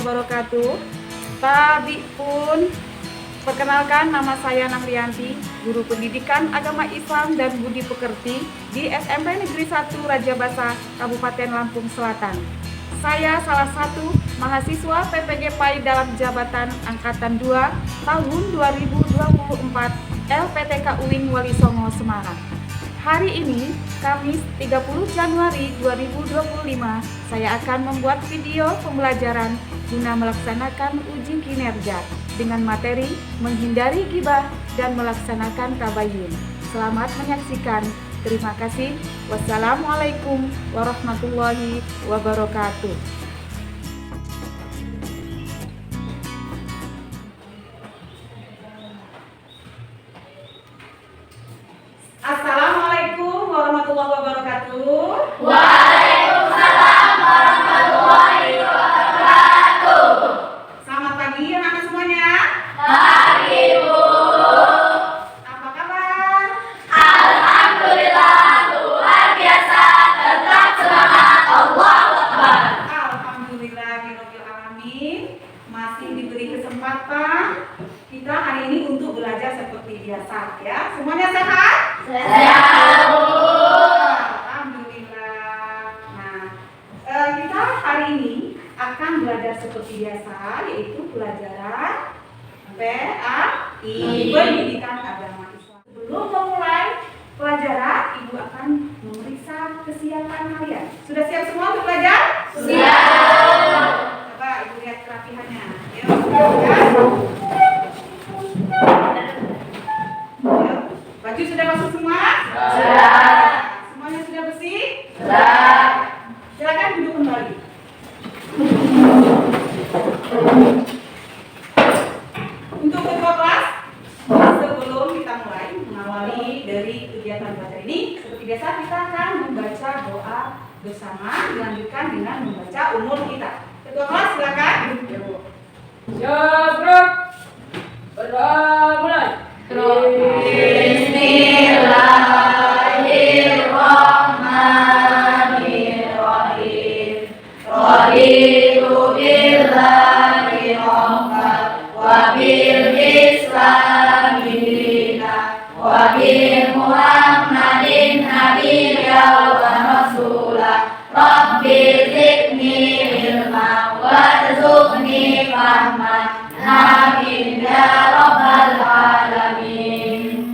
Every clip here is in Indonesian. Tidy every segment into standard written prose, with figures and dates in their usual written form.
wabarakatuh. Tadi pun perkenalkan, nama saya Nahriyanti, guru pendidikan agama Islam dan budi pekerti di SMP Negeri 1 Raja Basa, Kabupaten Lampung Selatan. Saya salah satu mahasiswa PPG PAI dalam jabatan Angkatan 2 tahun 2024 LPTK UIN Wali Songo Semarang. Hari ini, Kamis 30 Januari 2025, saya akan membuat video pembelajaran guna melaksanakan uji kinerja dengan materi menghindari ghibah dan melaksanakan tabayun. Selamat menyaksikan. Terima kasih. Wassalamualaikum warahmatullahi wabarakatuh. Assalamualaikum warahmatullahi wabarakatuh. Waalaikumsalam warahmatullahi wabarakatuh. Selamat pagi anak-anak semuanya. Pagi, Bu. Apa kabar? Alhamdulillah, luar biasa. Tetap semangat. Allahu Akbar. Alhamdulillahirabbil alamin. Masih diberi kesempatan kita hari ini untuk belajar seperti biasa ya. Semuanya sehat? Sehat, Bu. Alhamdulillah. Nah, kita hari ini akan belajar seperti biasa, yaitu pelajaran PAI, pendidikan agama Islam. Sebelum memulai pelajaran, Ibu akan memeriksa kesiapan kalian. Sudah siap semua untuk belajar? Siap. Coba Ibu lihat kerapihannya. Yuk, ya. Baju sudah masuk semua? Sudah. Semuanya sudah bersih? Sudah. Silakan duduk kembali. Untuk ketua kelas, sebelum kita mulai mengawali dari kegiatan belajar ini, seperti biasa kita akan membaca doa bersama, dilanjutkan dengan membaca umur kita. Ketua kelas silakan. Siap, berdoa mulai. Bismillahirrahmanirrahim. Raditu billahi rabban wa bil islami dinan wa bi Muhammadin nabiyyan wa rasulah. Rabbi zidni ilman warzuqni fahman. Amin ya rabbal alamin.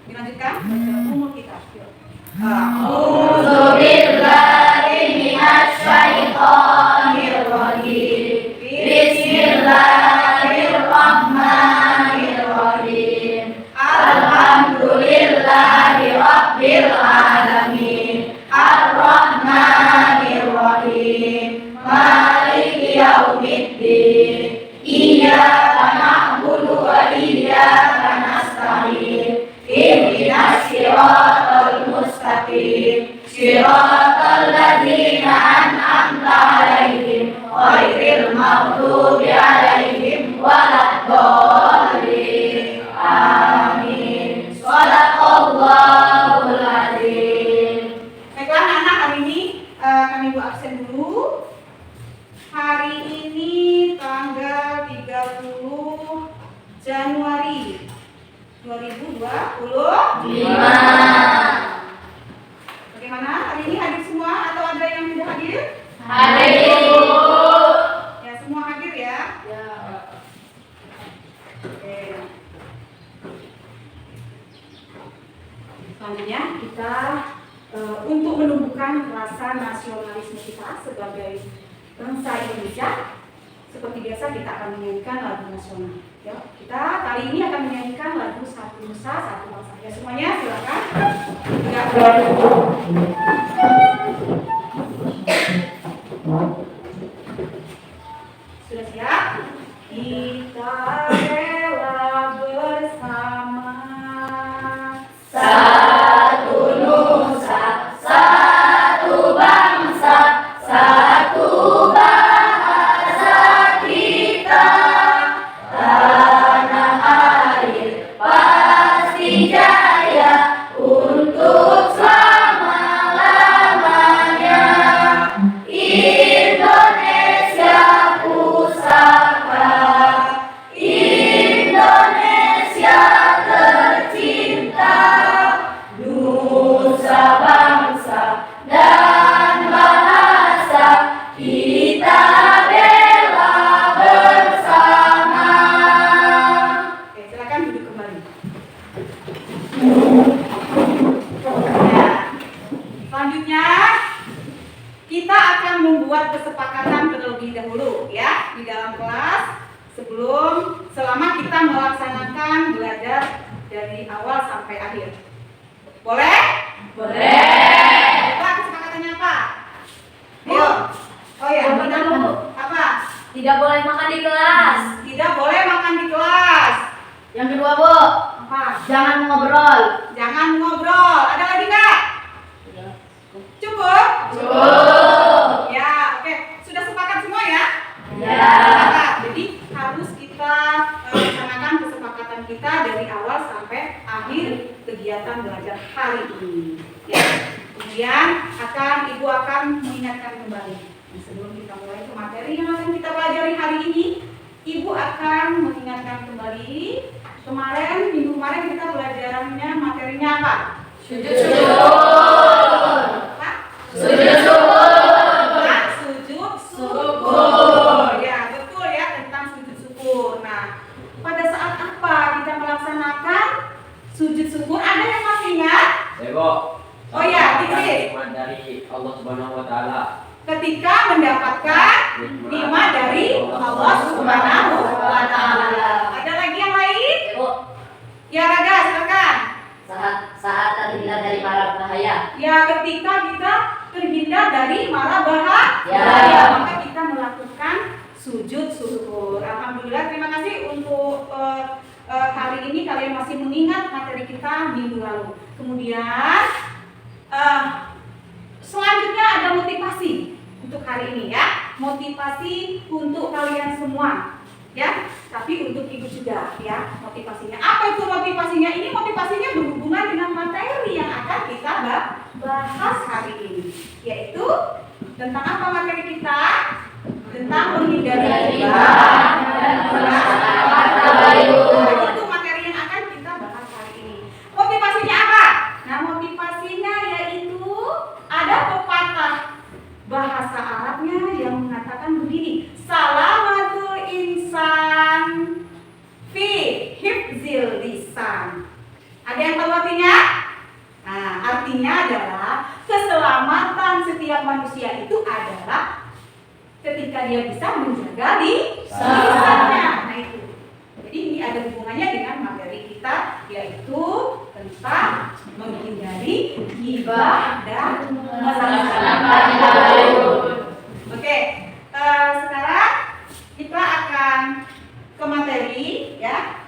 Dilanjutkan baca umur kita. Yuk. A'udzu billahi minasy syaithanir rajim. Bismillahirrahmanirrahim. Alhamdulillahi rabbil alamin. Ar-Rahmanir Rahim. Maliki yaumiddin. Iyyaka na'budu wa iyyaka nasta'in. Ihdinas siratal mustaqim. Siratal ladzina an'amta 'alaihim ghairil maghdubi 'alaihim waladdallin. Amin. Shadaqallahul adzim. Baiklah anak-anak, hari ini kami buat absen dulu. Hari ini tanggal 30 Januari 2025. Bagaimana? Hari ini hadir semua atau ada yang tidak hadir? Hadir, Bu. Ya, semua hadir ya. Oke. Selanjutnya kita untuk menumbuhkan rasa nasionalisme kita sebagai bangsa Indonesia, seperti biasa kita akan menyanyikan lagu nasional. Ya, kita kali ini akan menyanyikan lagu Satu Nusa Satu Bangsa. Ya, semuanya silakan. Ya. Sudah siap? Kita rela bersama. Satu nusa, satu bangsa, satu bahasa kita. Tanah air pasti jaya untuk selama dalam kelas selama kita melaksanakan belajar dari awal sampai akhir. Boleh? Boleh. Apa kesepakatannya apa? Ayo. Oh ya, Benar, Bu. apa? Tidak boleh makan di kelas. Tidak boleh makan di kelas. Yang kedua, Bu, Apa? jangan ngobrol. Jangan ngobrol. Ada lagi nggak? Cukup? Cukup. Ya, oke. Sudah sepakat semua ya? Ya. Sepakat. Jadi harus kita laksanakan kesepakatan kita dari awal sampai akhir kegiatan belajar hari ini. Ya. Kemudian Ibu akan mengingatkan kembali. Nah, sebelum kita mulai ke materi yang akan kita pelajari hari ini, Ibu akan mengingatkan kembali minggu kemarin kita belajarannya materinya apa? Sujud syukur. Apa? Sujud syukur. Nah, sujud syukur. Ya, betul ya, tentang sujud syukur. Nah, pada saat apa kita melaksanakan sujud syukur? Ada yang masih ingat? Ibu. Oh ya, Fikri. Nikmat dari Allah Subhanahu wa taala. Ketika mendapatkan nikmat dari Allah Subhanahu wa taala. Ada lagi yang lain? Bu, Ya, Raga, silakan. saat terhindar dari mara bahaya. Ya, ketika kita terhindar dari mara bahaya, Ya. maka kita melakukan sujud syukur. Alhamdulillah, terima kasih untuk hari ini kalian masih mengingat materi kita minggu lalu. Kemudian selanjutnya ada motivasi untuk hari ini ya. Motivasi untuk kalian semua. Ya, tapi untuk Ibu juga ya motivasinya. Apa itu motivasinya? Ini motivasinya berhubungan dengan materi yang akan kita bahas hari ini, yaitu tentang apa materi kita? Tentang menghindari riba dan melaksanakan tabayun. Itu materi yang akan kita bahas hari ini. Motivasinya apa? Nah, motivasinya yaitu ada pepatah bahasa Arabnya yang mengatakan begini, salamatul insan fi hifzil lisan. Ada yang tahu artinya? Nah, artinya adalah keselamatan setiap manusia itu adalah ketika dia bisa menjaga lisannya. Nah, itu. Jadi ini ada hubungannya dengan materi kita, yaitu tentang menghindari ghibah dan melaksanakan tabayun. Oke, sekarang kita akan ke materi ya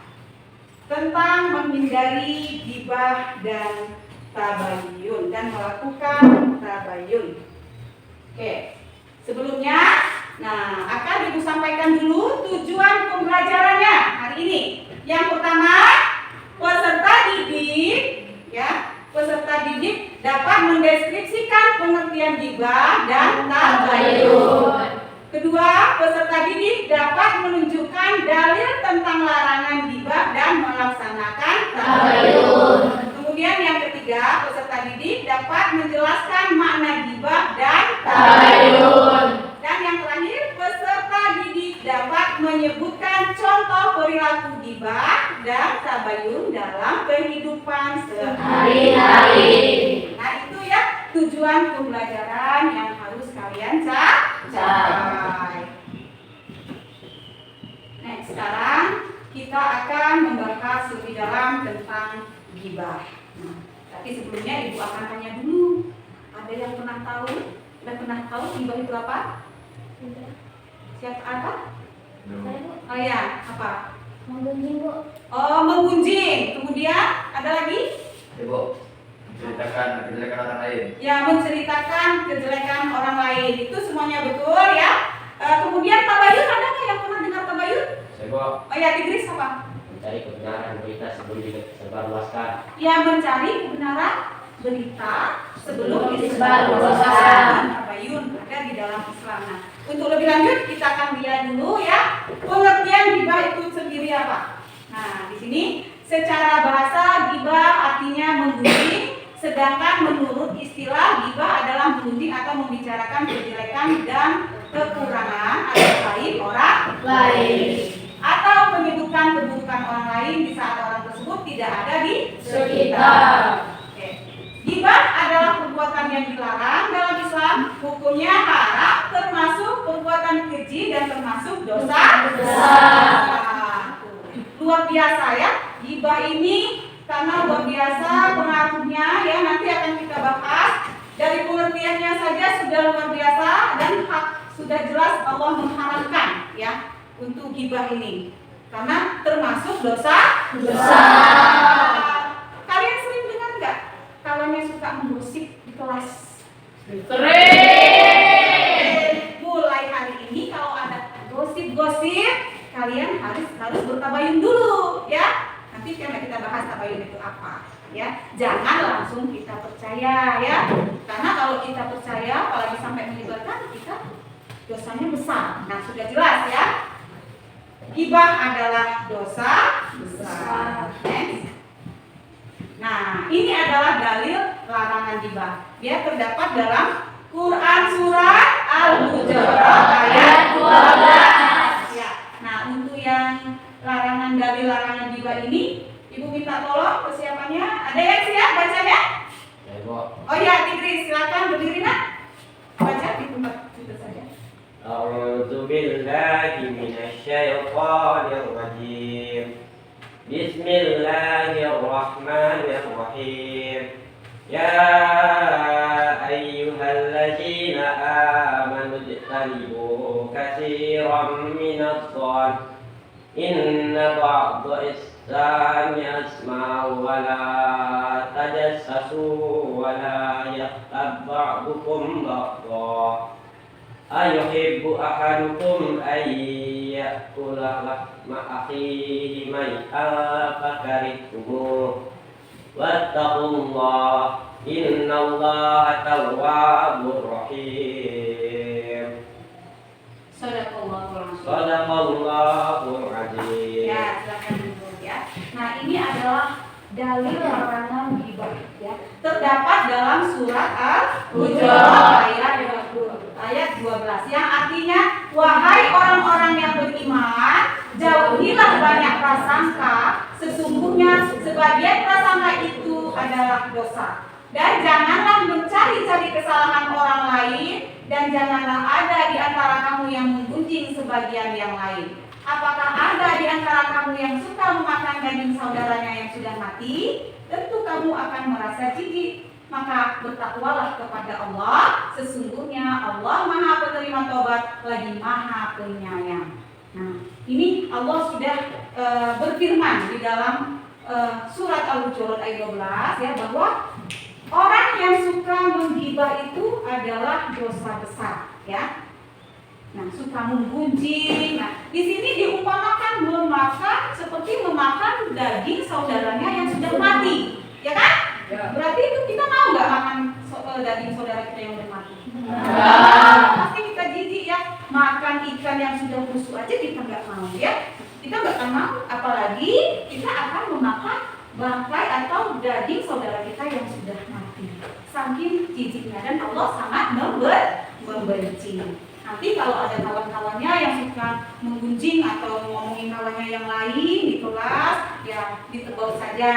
tentang menghindari ghibah dan tabayun dan melakukan tabayun. Oke, sebelumnya, nah akan Ibu sampaikan dulu tujuan pembelajarannya hari ini. Yang pertama, peserta didik dapat mendeskripsikan pengertian ghibah dan tabayun. Kedua, peserta didik dapat menunjukkan dalil tentang larangan ghibah dan melaksanakan tabayun. Kemudian yang ketiga, peserta didik dapat menjelaskan makna ghibah dan tabayun. Dan yang terakhir, peserta didik dapat menyebutkan contoh perilaku ghibah dan tabayun dalam kehidupan sehari-hari. Nah, itu ya tujuan pembelajaran yang harus kalian capai. Nah, sekarang kita akan membahas lebih dalam tentang ghibah. Nah, tapi sebelumnya Ibu akan tanya dulu. Ada yang pernah tahu? Sudah pernah tahu ghibah itu apa? Siapa apa? Oh ya, apa? Menggunjing, Bu. Oh, menggunjing. Kemudian ada lagi? Ibu. Menceritakan orang lain. Ya, menceritakan kejelekan orang lain. Itu semuanya betul ya. Kemudian tabayun, ada nggak yang pernah dengar tabayun? Ibu. Oh ya, Tigris apa? Mencari kebenaran berita sebelum disebarluaskan. Ya, mencari kebenaran berita sebelum disebarluaskan. Tabayun ada di dalam Islam. Nah, untuk lebih lanjut kita akan lihat dulu ya pengertian ghibah itu sendiri apa. Nah, di sini secara bahasa ghibah artinya menggunjing, sedangkan menurut istilah ghibah adalah menggunjing atau membicarakan kejelekan dan kekurangan atau lain orang lain, atau menyebutkan keburukan orang lain di saat orang tersebut tidak ada di sekitar. Oke. Ghibah adalah perbuatan yang dilarang dalam Islam, hukumnya haram, termasuk perbuatan keji dan termasuk dosa biasa ya. Gibah ini karena luar biasa pengaruhnya ya, nanti akan kita bahas. Dari pengertiannya saja sudah luar biasa dan sudah jelas Allah mengharamkan ya untuk gibah ini. Karena termasuk dosa besar. Kalian sering dengar nggak kawannya suka menggosip di kelas? Sering. Mulai hari ini kalau ada gosip-gosip, kalian harus bertabayun dulu ya. Nanti kita bahas tabayun itu apa ya. Jangan langsung kita percaya ya. Karena kalau kita percaya apalagi sampai menyebarkan, kita dosanya besar. Nah, sudah jelas ya. Gibah adalah dosa besar. Next. Nah, ini adalah dalil larangan gibah. Dia terdapat dalam Quran surat Al-Hujurat ayat 12. Ya. Nah, untuk yang dalil larangan gibah ini, Ibu minta tolong persiapannya. Ada yang siap bacanya? Ya, Ibu. Oh ya, Tigris, silakan berdiri nak. Baca di tempat itu saja. A'udzu billahi minasyaitonir rajim. Bismillahirrahmanirrahim. Ya ayyuhalladzina amanu ijtanibu katsiran minadh-dhann inna ba'dha isami asma'u wa la tajassasu wa la yaghtab ba'dukum ba'dha ayuhibbu ahadukum an ya'kula lahma akhihi maytan fakarihtumuh wattaqullaha innallaha tawwabur rahim. Shadaqallahul azim. Ya, silakan dulu ya. Nah, ini adalah dalil larangan gibah ya. Terdapat dalam surat Al-Hujurat ayat 12 yang artinya, wahai orang-orang yang beriman, jauhilah banyak prasangka, sesungguhnya sebagian prasangka itu adalah dosa. Dan janganlah mencari-cari kesalahan orang lain, dan janganlah ada di antara kamu yang menggunjing sebagian yang lain. Apakah ada di antara kamu yang suka memakan daging saudaranya yang sudah mati? Tentu kamu akan merasa jijik. Maka bertakwalah kepada Allah. Sesungguhnya Allah Maha Penerima Taubat lagi Maha Penyayang. Nah, ini Allah sudah berfirman di dalam surat Al-Hujurat ayat 12 ya, bahwa orang yang suka menggibah itu adalah dosa besar ya. Nah, suka menggunjing. Nah, di sini diumpamakan memakan seperti memakan daging saudaranya yang sudah mati, ya kan? Ya. Berarti itu kita mau nggak makan daging saudara kita yang sudah mati? Pasti kita jijik ya. Makan ikan yang sudah busuk aja kita nggak mau ya. Kita nggak akan mau, apalagi kita akan memakan bangkai atau daging saudara kita yang sudah mati. Saking jijiknya, dan Allah sangat membenci. Nanti kalau ada kawan-kawannya yang suka menggunjing atau ngomongin kawannya yang lain di kelas, ya ditegur saja,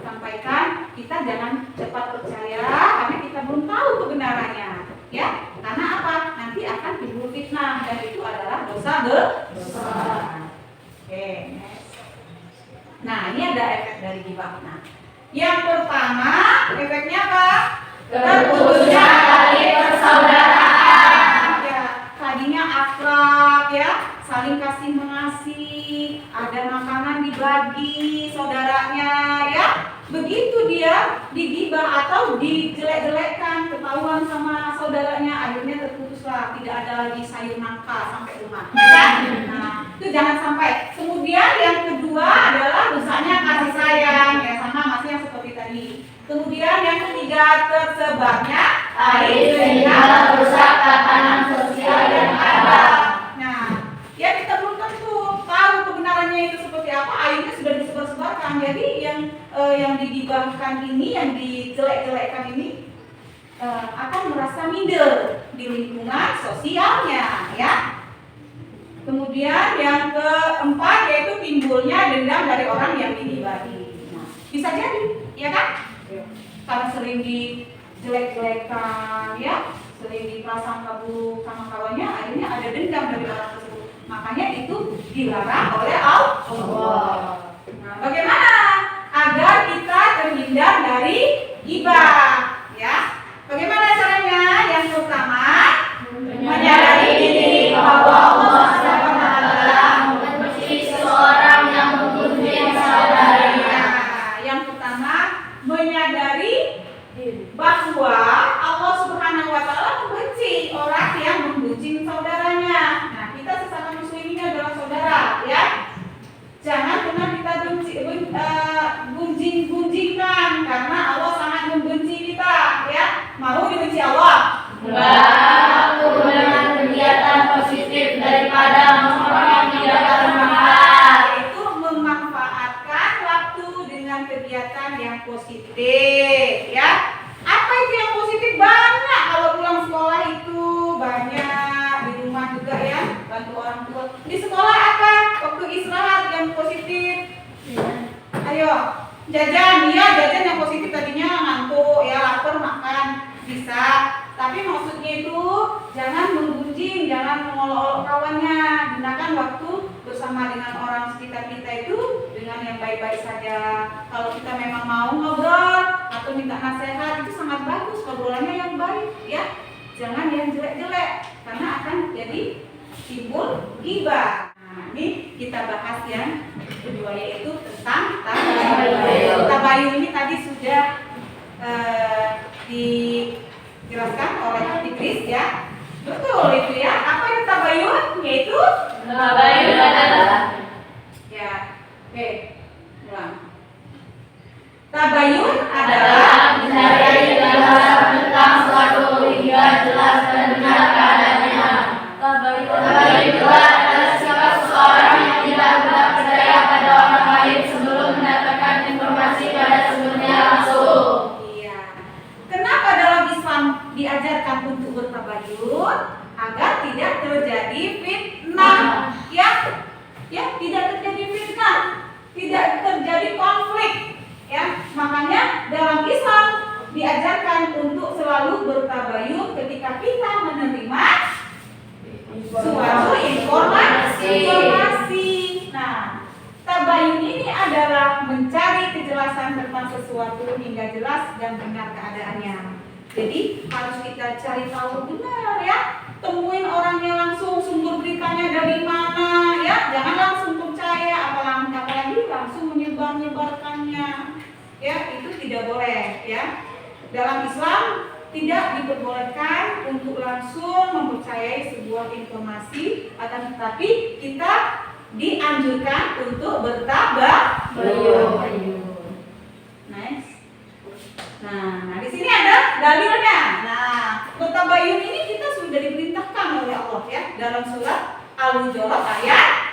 sampaikan, kita jangan cepat percaya karena kita belum tahu kebenarannya, ya. Karena apa? Nanti akan timbul fitnah, dan itu adalah dosa besar. Oke, next. Nah, ini ada efek dari gibah. Nah, yang pertama efeknya apa? Terputusnya tali persaudaraan. Ya, tadinya akrab ya, saling kasih mengasih, ada makanan dibagi saudaranya ya. Begitu dia digibah atau dijelek-jelekkan, ketahuan sama saudaranya, akhirnya terputuslah, tidak ada lagi sayur nangka sampai rumah. Ya? Nah, itu jangan sampai. Kemudian yang kedua adalah dosanya kasih sayang ya, sama masih yang seperti tadi. Kemudian yang ketiga tersebarnya aib Sehingga merusak tatanan sosial yang ada. Nah, ya kita belum tentu tahu kebenarannya itu seperti apa, akhirnya sudah disebar-sebarkan. Jadi yang digibahkan ini, yang dijelek-jelekkan ini akan merasa minder di lingkungan sosialnya, ya. Kemudian yang keempat yaitu timbulnya dendam dari orang yang digibahi. Nah, bisa jadi, ya kan? Karena sering dijelek-jelekan, ya, sering diprasangka buruk sama kawannya, akhirnya ada dendam dari orang tersebut. Makanya itu dilarang oleh Allah. Bagaimana agar kita terhindar dari ghibah? Ya, bagaimana caranya? Yang pertama, menyadari diri bahwa Allah Subhanahu wa Ta'ala Membenci seseorang yang menggunjing saudaranya. Yang pertama, menyadari bahwa Allah Subhanahu wa Ta'ala membenci orang yang menggunjing saudaranya. Nah, kita sesama muslim ini adalah saudara, ya. Jangan pernah kita gunjing-gunjingkan karena Allah sangat membenci kita, ya. Mau dibenci Allah? Berlaku dengan kegiatan positif daripada orang yang tidak bermanfaat. Yaitu memanfaatkan waktu dengan kegiatan yang positif, ya. Apa itu yang positif? Banyak. Kalau pulang sekolah itu banyak, di rumah juga ya, bantu orang tua. Di sekolah apa? Waktu istirahat yang positif. Ayo, jajan, ya jajan yang positif tadinya ngantuk, ya lapar makan bisa. Tapi maksudnya itu jangan menggunjing, jangan mengolok-olok kawannya. Gunakan waktu bersama dengan orang sekitar kita itu dengan yang baik-baik saja. Kalau kita memang mau ngobrol atau minta nasihat itu sangat bagus, ngobrolannya yang baik, ya. Jangan yang jelek-jelek karena akan jadi timbul ghibah. Nah, ini kita bahas yang kedua yaitu tentang tabayun. Tabayun ini tadi sudah dijelaskan oleh Idris, ya. Betul itu ya. Apa itu tabayun? Yaitu Tabayun adalah ya. Oke. Ulang. Tabayun adalah mencari penjelasan tentang suatu hingga jelas dan benar keadaannya. Tabayun juga adalah sikap seseorang yang tidak mudah percaya pada orang lain sebelum mendapatkan informasi pada sumbernya langsung. iya. Kenapa dalam Islam diajarkan untuk bertabayun? Agar tidak terjadi fitnah, ya. Ya, tidak terjadi fitnah, tidak terjadi konflik, ya. Makanya dalam Islam diajarkan untuk selalu bertabayun ketika kita menerima suatu informasi. Nah, tabayun ini adalah mencari kejelasan tentang sesuatu hingga jelas dan benar keadaannya. Jadi harus kita cari tahu benar, ya. Temuin orangnya langsung, sumber beritanya dari mana, ya. Jangan langsung percaya, apalagi langsung menyebarkannya. Ya, itu tidak boleh, ya. Dalam Islam tidak diperbolehkan untuk langsung mempercayai sebuah informasi, akan tetapi kita dianjurkan untuk bertabayun. Nice. Nah, di sini ada dalilnya. Nah, bertabayun ini kita sudah diperintahkan oleh Allah, ya, dalam surat Al-Hujurat ayat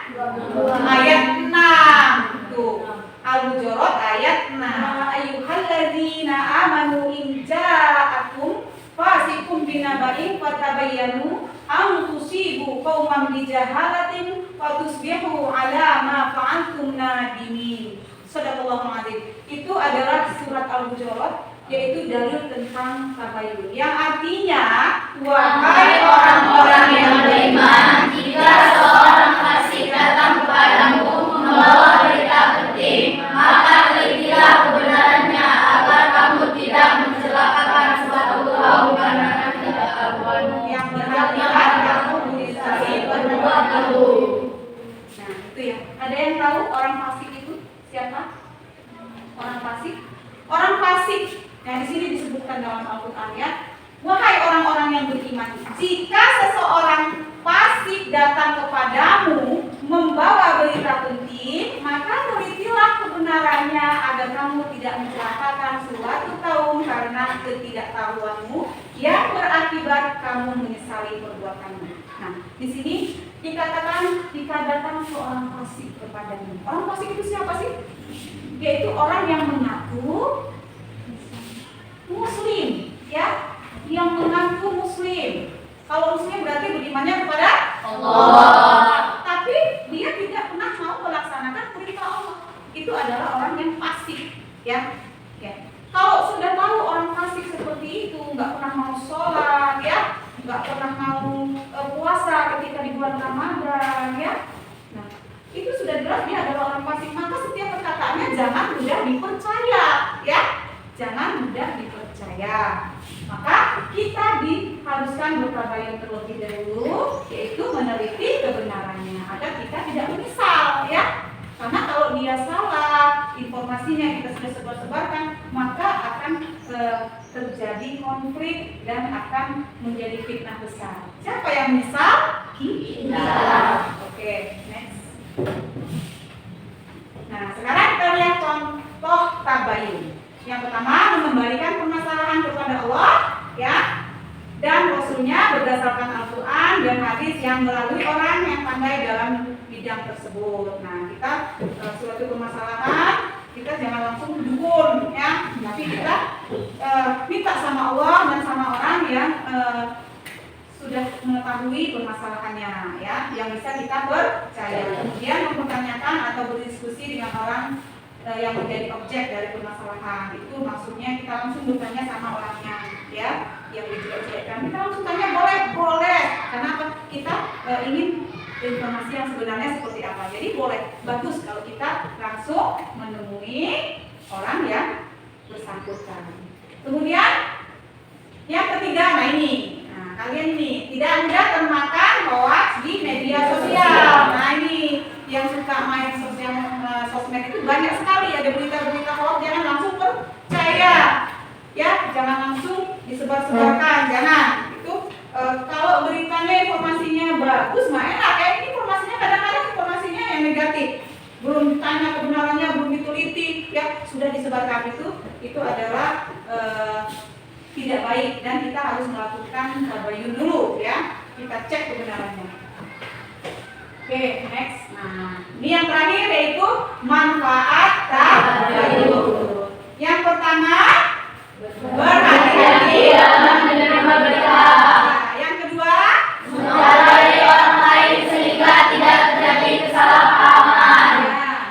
6. Tuh. Al-Hujurat ayat 6. Ayyuhalladzina amanu in ja'akum fasiqun binaba'in fatabayyanu an tusibu qauman bijahalatin fatusbihu ala ma fa'altum nadimin. Shadaqallahul adzim. Itu adalah surat Al-Hujurat, yaitu dalil tentang tabayun, yang artinya wahai orang-orang yang beriman, Jika seorang fasik datang kepadamu membawa berita penting, maka telitilah kebenarannya agar kamu tidak mencelakakan suatu kaum karena ketidaktahuanmu yang berakibat kamu menyesali berbuat teguh. Nah, itu ya. Ada yang tahu orang fasik itu siapa? Orang fasik? Orang fasik. Nah, di sini disebutkan dalam Al-Qur'an, ya. Wahai orang-orang yang beriman, jika seseorang fasik datang kepadamu membawa berita penting, maka telitilah kebenarannya agar kamu tidak mencelakakan suatu kaum karena ketidaktahuanmu yang berakibat kamu menyesali perbuatanmu. Nah, di sini dikatakan jika datang seorang fasik kepadamu. Orang fasik itu siapa sih? Yaitu orang yang mengaku Muslim, ya, yang mengaku Muslim. Kalau Muslim berarti berimannya kepada Allah, tapi dia tidak pernah mau melaksanakan perintah Allah. Itu adalah orang yang fasik, ya. Ya. Kalau sudah tahu orang fasik seperti itu, nggak pernah mau sholat, ya, nggak pernah mau puasa ketika di bulan Ramadan, ya. Nah, itu sudah jelas dia adalah orang fasik. Maka setiap perkataan makanya jangan mudah dipercaya, ya. Jangan mudah dipercaya. Maka kita diharuskan bertabayun terlebih dahulu, yaitu meneliti kebenarannya agar kita tidak menyesal, ya. Karena kalau dia salah, informasinya kita sudah sebar-sebarkan, maka akan terjadi konflik dan akan menjadi fitnah besar. Siapa yang menyesal? Kita. Oke, next. Nah, sekarang kita lihat contoh tabayun. Yang pertama, mengembalikan permasalahan kepada Allah, ya, dan Rasulnya berdasarkan Al-Quran dan hadis yang melalui orang yang pandai dalam bidang tersebut. Nah, kita suatu permasalahan, kita jangan langsung dukun, ya, tapi kita minta sama Allah dan sama orang yang sudah mengetahui permasalahannya, ya, yang bisa kita percaya. Kemudian mempertanyakan atau berdiskusi dengan orang yang menjadi objek dari permasalahan. Itu maksudnya kita langsung bertanya sama orangnya, ya, yang diobjekkan. Kita langsung tanya, boleh. Karena apa? Kita ingin informasi yang sebenarnya seperti apa. Jadi boleh, bagus kalau kita langsung menemui orang yang bersangkutan. Kemudian yang ketiga, nah ini, nah kalian ini tidak mudah termakan hoax di media sosial. Nah ini yang suka main sosmed itu banyak sekali, ada berita-berita hoax, jangan langsung percaya, ya, jangan langsung disebar-sebarkan, jangan. Itu kalau beritanya informasinya bagus, mah enak. Kayak ini informasinya kadang-kadang informasinya yang negatif, belum tanya kebenarannya, belum diteliti, ya, sudah disebarkan. Itu adalah tidak baik dan kita harus melakukan tabayun dulu, ya, kita cek kebenarannya. Oke, next. Nah, ini yang terakhir yaitu manfaat tabayun. Yang pertama, berhati-hati dalam menerima berita. Yang kedua, Menghargai orang lain sehingga tidak terjadi kesalahpahaman.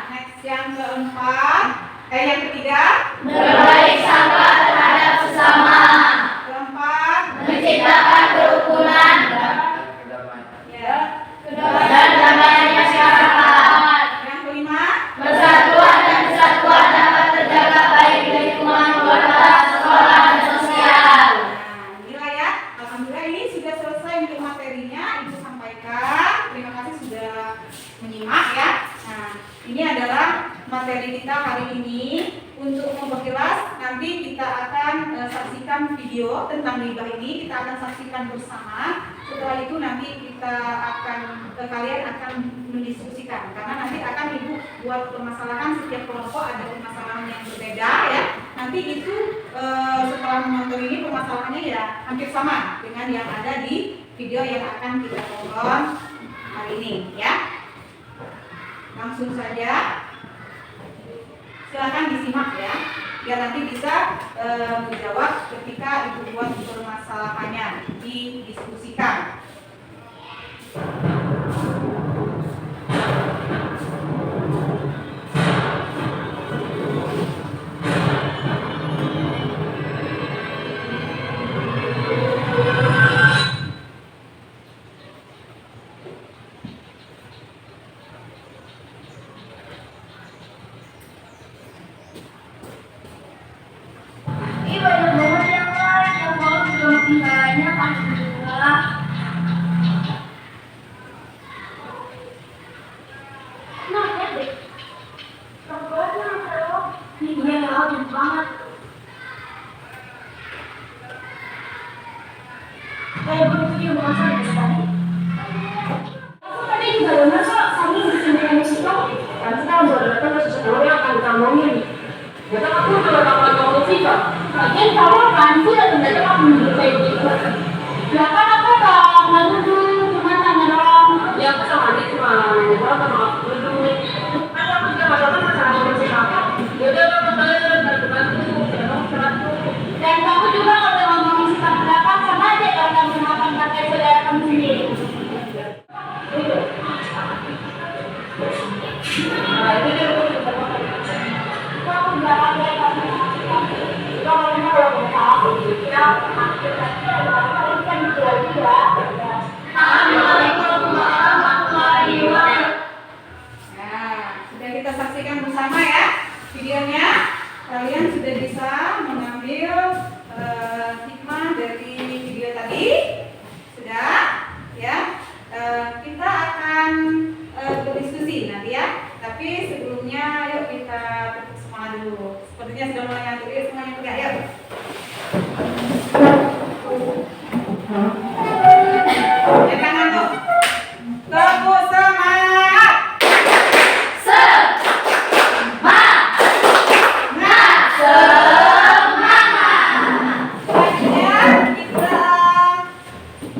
next. Yang keempat, yang ketiga, Berbaik sangka terhadap sesama. keempat, Menciptakan kerukunan ya. dan damai masyarakat. Yang kelima, Persatuan dan kesatuan dapat terjaga baik di lingkungan keluarga, sekolah, dan sosial. nah, inilah ya. Alhamdulillah ini sudah selesai untuk materinya. Ibu sampaikan. Terima kasih sudah menyimak, ya. Nah, ini adalah materi kita hari ini. Untuk memperjelas, nanti kita akan saksikan video tentang ghibah ini. Kita akan saksikan bersama. Setelah itu nanti kalian akan mendiskusikan, karena nanti akan ibu buat permasalahan, setiap kelompok ada permasalahan yang berbeda, ya. Nanti itu setelah menonton ini permasalahannya ya hampir sama dengan yang ada di video yang akan kita tonton hari ini, ya. Langsung saja. Silakan disimak, ya, biar nanti bisa menjawab ketika ibu buat permasalahannya didiskusikan. Ini banyak banget yang lain yang mau jualannya kan juga. Nah, ya deh. Kabarnya kalau ini dia bagus banget. Kayak begitu dia bukan saya tadi. Aku tadi juga dengar kok kami di sini yang musik. Kan kita udah datang ke seseorang yang akan kita ngomongin. Kita aku juga bakal ngomong sih kok. Lagian kamu apaan sih datang aku menurut kayak gitu. Ya kan aku gak nuduh, cuma tanya doang. Ya aku sama adik cuma ngobrol sama aku dulu. Kan aku juga masalah ngomongin apa. Yaudah kamu tanya dan bantu. Dan kamu juga kalau ngomongin sikap pendapat sama aja kalau kamu makan pakai saudara kamu sendiri. Nah itu dia kamu jangan kayak kamu. Kalau mau tahu, ya kan itu juga. Assalamualaikum warahmatullahi wabarakatuh. Nah, sudah kita saksikan bersama, ya. lagi? Sudah? Ya. Kita akan berdiskusi nanti ya. Tapi sebelumnya yuk kita tepuk semangat dulu. Sepertinya sudah mulai ngantuk. Yuk semuanya tegak yuk. Jangan ngantuk. Tepuk semangat. Selanjutnya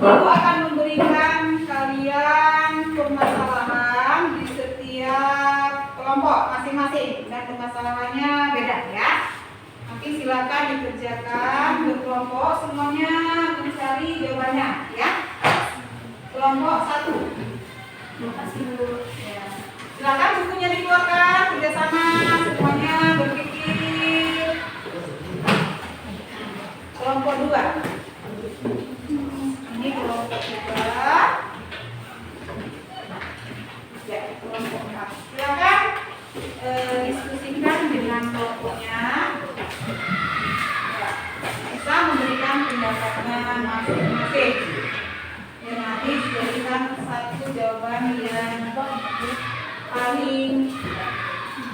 Ibu akan memberikan kalian permasalahan di setiap kelompok masing-masing dan permasalahannya beda ya. Nanti silakan dikerjakan berkelompok semuanya mencari jawabannya ya. Kelompok 1. Terima kasih Bu. Ya. Silakan bukunya dikeluarkan kerjasama semuanya berpikir. Kelompok 2. Ini kelompok 2. Ya, kelompok 4. Silakan diskusikan dengan kelompoknya. Ya, bisa memberikan pendapatnya masing-masing. Ya, nanti dijadikan satu jawaban yang paling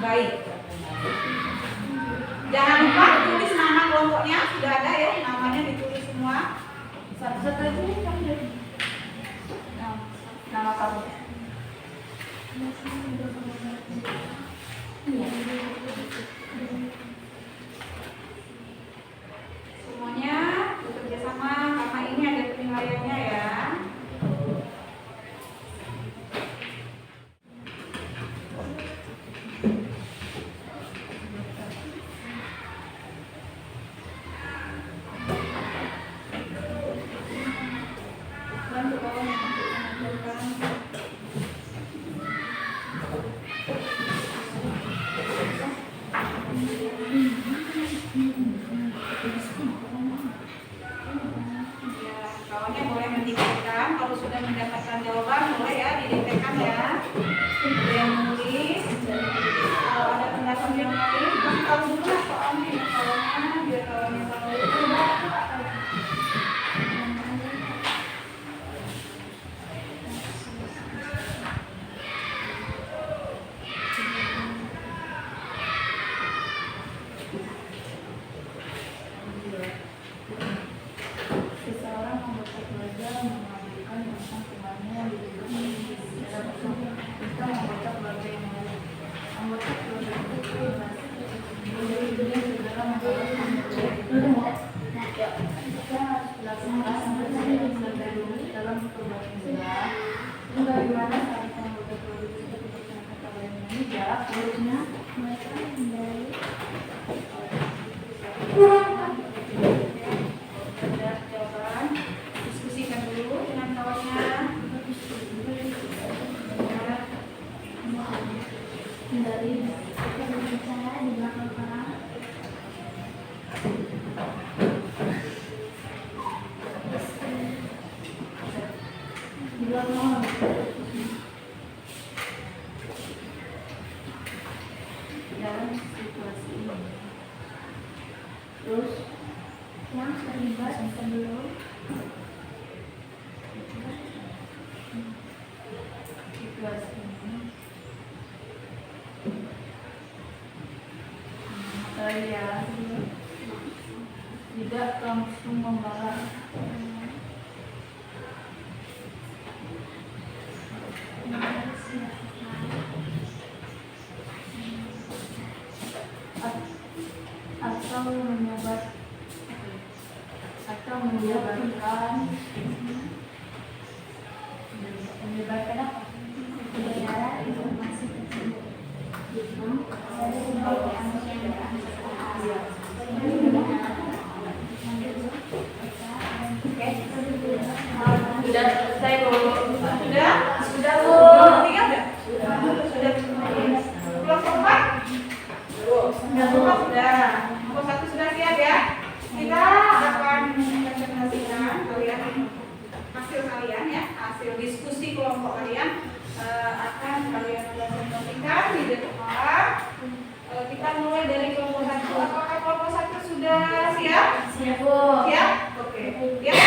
baik. Jangan lupa tulis nama kelompoknya, sudah ada ya, namanya ditulis semua. Satu-satu aja nih kamu. Nama kamu. Semuanya bekerja sama karena ini ada penilaiannya ya. Kawannya boleh mendiktekan, kalau sudah mendapatkan jawaban boleh ya didiktekan ya. Ada yang menulis, kalau ada pendapat yang lain, kasih tahu dulu lah soalnya kawannya biar kawannya tahu. Seseorang membuat belajar mengambilkan tentang temannya di dalam kita membuat belajar yang lain. Anggota keluarga itu menjadi segala masalah kita harus melaksanakan sampai dulu dalam perbandingan. Bagaimana seharusnya anggota keluarga itu berbicara kata ini jarak lurusnya mereka hindari Jawaban diskusikan dulu dengan kawannya. hindari berbicara di belakang orang. Di belakang orang. Dalam situasi ini. Terus yang terlibat sebelum situasi ini saya tidak langsung membalas atau menyebarkan apa? Menyebarkan informasi tersebut. Sudah selesai Bu. Sudah? Sudah Bu. Tiga udah? Sudah. Kelompok 4? Sudah. Kelompok 1 sudah siap ya? Kita akan presentasikan kalian hasil kalian ya, hasil diskusi kelompok kalian akan kalian presentasikan di depan. Kita mulai dari kelompok 1. Apakah kelompok 1 sudah siap? Siap Bu. Siap? Oke. Ya.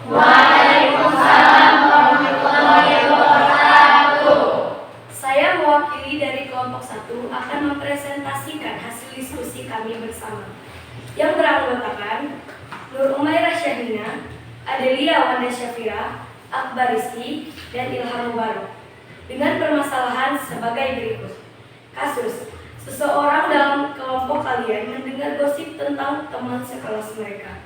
Waalaikumsalam warahmatullahi wabarakatuh. Saya mewakili dari kelompok 1 akan mempresentasikan hasil diskusi kami bersama yang beranggotakan Nur Umairah Syahina, Adelia Wanda Syafira, Akbar Rizky, dan Ilham Mubarak dengan permasalahan sebagai berikut. Kasus: seseorang dalam kelompok kalian mendengar gosip tentang teman sekelas mereka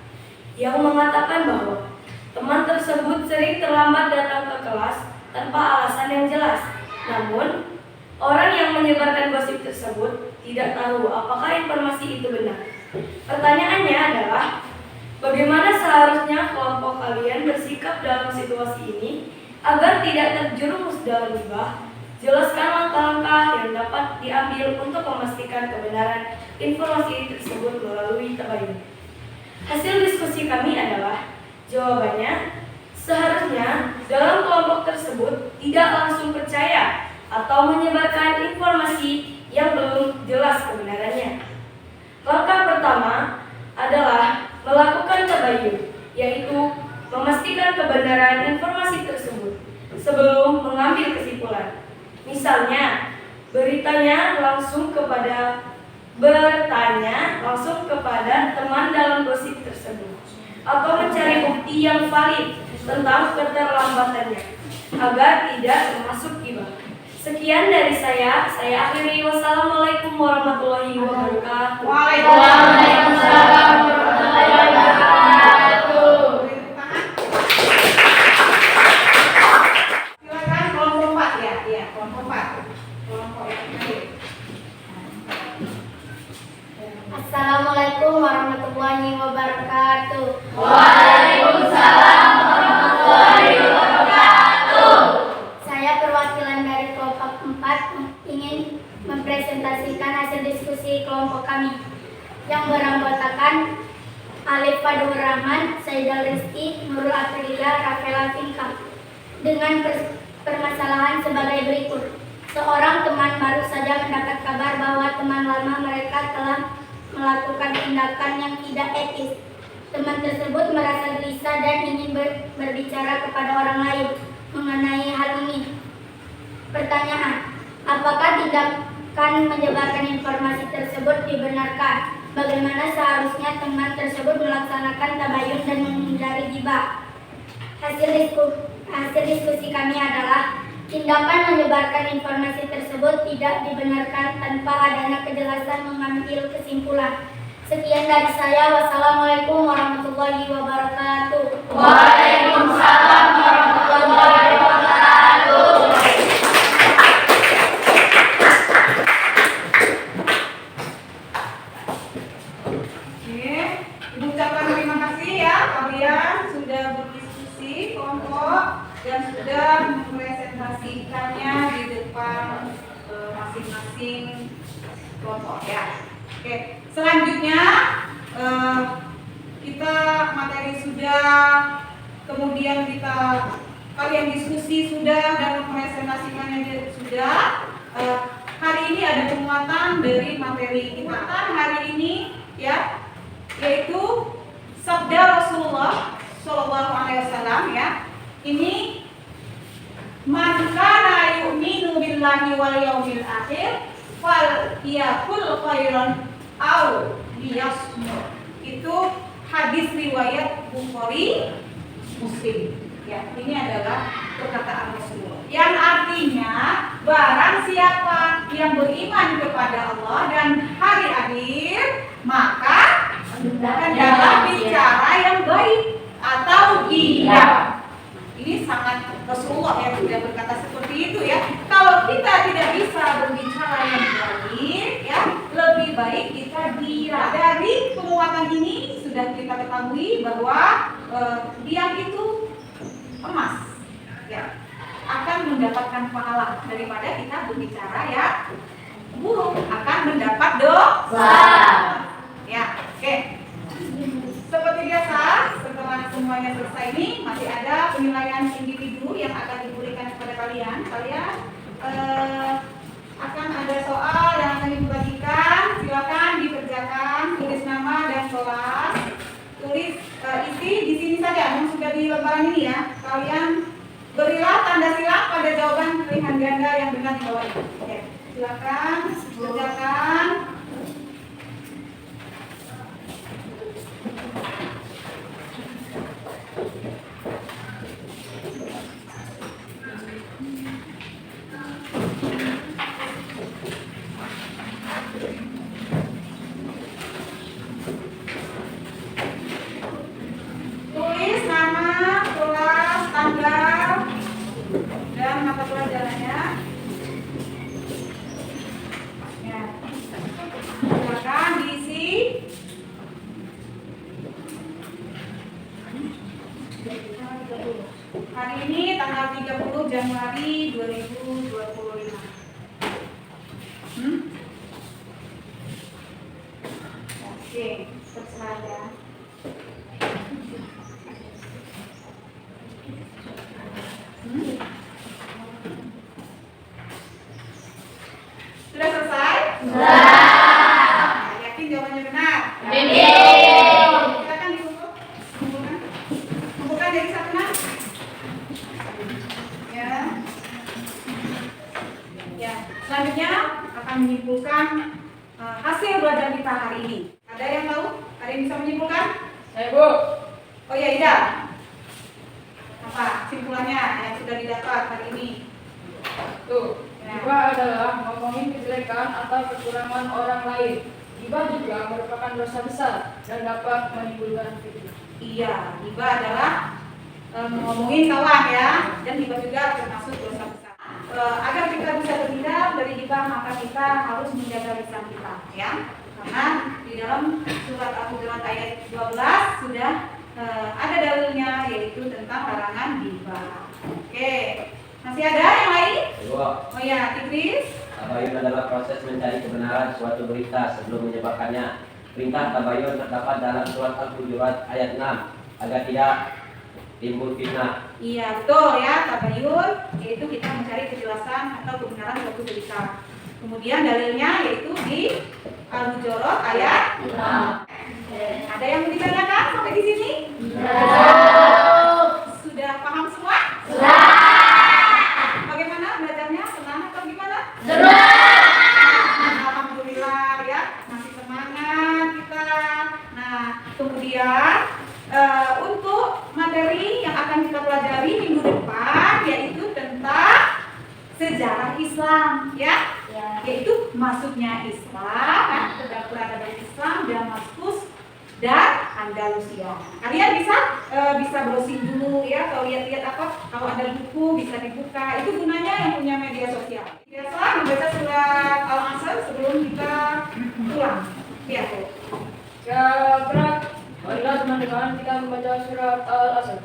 yang mengatakan bahwa teman tersebut sering terlambat datang ke kelas tanpa alasan yang jelas. Namun, orang yang menyebarkan gosip tersebut tidak tahu apakah informasi itu benar. Pertanyaannya adalah, bagaimana seharusnya kelompok kalian bersikap dalam situasi ini agar tidak terjerumus dalam gibah? Jelaskan langkah-langkah yang dapat diambil untuk memastikan kebenaran informasi tersebut melalui tabayun. Hasil diskusi kami adalah, jawabannya, seharusnya dalam kelompok tersebut tidak langsung percaya atau menyebarkan informasi yang belum jelas kebenarannya. Langkah pertama adalah melakukan tabayun, yaitu memastikan kebenaran informasi tersebut sebelum mengambil kesimpulan. Misalnya, bertanya langsung kepada teman dalam gosip tersebut, atau mencari bukti yang valid tentang keterlambatannya agar tidak termasuk gibah. Sekian dari saya akhiri. Wassalamualaikum warahmatullahi wabarakatuh. Waalaikumsalam warahmatullahi wabarakatuh. Silakan kelompok 4 ya. Iya, kelompok 4. Kelompok yang terakhir. Assalamualaikum warahmatullahi wabarakatuh. Waalaikumsalam warahmatullahi wabarakatuh. Saya perwakilan dari kelompok 4 ingin mempresentasikan hasil diskusi kelompok kami yang beranggotakan Alif Fadur Rahman, Saidal Rizky, Nurul Aprilia, Rafaela Finka dengan permasalahan sebagai berikut. Seorang teman baru saja mendapat kabar bahwa teman lama mereka telah melakukan tindakan yang tidak etis. Teman tersebut merasa gelisah dan ingin berbicara kepada orang lain mengenai hal ini. Pertanyaan: apakah tindakan menyebarkan informasi tersebut dibenarkan? Bagaimana seharusnya teman tersebut melaksanakan tabayun dan menghindari gibah? Hasil diskusi kami adalah, tindakan menyebarkan informasi tersebut tidak dibenarkan tanpa adanya kejelasan mengambil kesimpulan. Sekian dari saya. Wassalamualaikum warahmatullahi wabarakatuh. Waalaikumsalam warahmatullahi wabarakatuh. Oke, Ibu ucapkan terima kasih ya, kalian sudah berdiskusi kelompok dan sudah mempresentasikannya di depan masing-masing kelompok ya. Oke, selanjutnya kita materi sudah, kemudian kalian diskusi sudah dan mempresentasikannya sudah. Hari ini ada penguatan dari materi kita. Hari ini ya, yaitu sabda Rasulullah Shallallahu Alaihi Wasallam ya. Ini man kana yu'minu billahi wal yaumil akhir fal yaqul khairan aw liyasmut. Itu hadis riwayat Bukhari Muslim. Ya, ini adalah perkataan Rasulullah yang artinya barang siapa yang beriman kepada Allah dan hari akhir, maka hendaklah bicara yang baik atau diam. Ini sangat Rasulullah yang sudah berkata seperti itu ya. Kalau kita tidak bisa berbicara yang baik ya, lebih baik kita diam. Dari penguatan ini sudah kita ketahui bahwa diam itu emas ya, akan mendapatkan pahala daripada kita berbicara ya buruk, akan mendapat dosa ya. Oke, seperti biasa setelah semuanya selesai ini masih ada penilaian individu yang akan diberikan kepada kalian. Akan ada soal yang akan dibagikan, silakan dikerjakan, tulis nama dan kelas tulis isi di sini saja yang sudah di lembaran ini ya. Kalian berilah tanda silang pada jawaban pilihan ganda yang benar di bawah ini. Oke, silakan kerjakan. Tulis nama, kelas, tanggal, dan mata pelajarannya. Ya. Silakan diisi. Hari ini tanggal 30 Januari 2025. Oke, terserah ya. Sudah selesai? Sudah. Yakin jawabannya benar? Silakan dikumpul. Kumpulkan jadi satu nah. Ya. Ya. Selanjutnya akan menyimpulkan hasil belajar kita hari ini. Ada yang tahu? Ada yang bisa menyimpulkan? Saya, Bu. Oh ya, Ida. Apa simpulannya yang sudah didapat hari ini? Tuh, gibah adalah ngomongin kejelekan atau kekurangan orang lain. Gibah juga merupakan dosa besar dan dapat menimbulkan fitnah. Iya, gibah adalah ngomongin kawan ya, dan gibah juga termasuk dosa besar. Agar kita bisa terhindar dari gibah, maka kita harus menjaga lisan kita, ya. Karena di dalam surat Al-Hujurat ayat 12 sudah ada dalilnya, yaitu tentang larangan gibah. Oke, masih ada yang lain? Oh ya, Tigris. Tabayun adalah proses mencari kebenaran suatu berita sebelum menyebarkannya. Perintah tabayun terdapat dalam surat Al-Hujurat ayat 6 agar tidak timbul fitnah. Iya, betul ya, tabayun yaitu kita mencari kejelasan atau kebenaran suatu berita. Kemudian dalilnya yaitu di Al-Hujurat ayat 6. Ada yang mau ditanyakan sampai di sini? Sudah paham semua? Bagaimana belajarnya? Senang atau gimana? Alhamdulillah ya, masih semangat kita. Nah, kemudian untuk materi yang akan kita pelajari minggu depan yaitu tentang sejarah Islam ya. Yaitu masuknya Islam kan, peradaban Islam Damaskus dan Andalusia. Kalian bisa browsing dulu ya, kalau lihat-lihat kalau ada buku bisa dibuka. Itu gunanya yang punya media sosial. Biasa membaca surat Al-Asr sebelum kita pulang. Lihat tuh. Ya, berat. Marilah teman-teman kita membaca surat Al-Asr.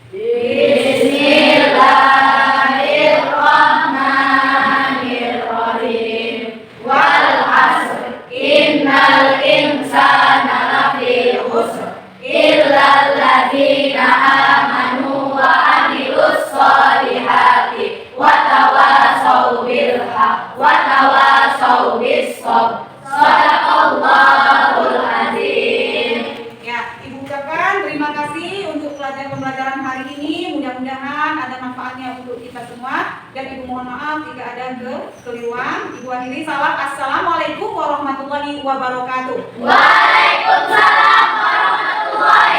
Bismillahirrahmanirrahim. Wal 'asr innal insana lafi khusr illa alladziina aamanu wa 'amilus shalihati wa tawashaw bil haqq wa tawashaw bis sabr. Shadaqallahul azim. Ya, Ibu ucapkan terima kasih untuk pembelajaran hari ini. Mudah-mudahan ada manfaatnya untuk kita semua. Dan Ibu mohon maaf jika ada kekeliruan. Ibu akhiri salam. Assalamualaikum warahmatullahi wabarakatuh. Waalaikumsalam warahmatullahi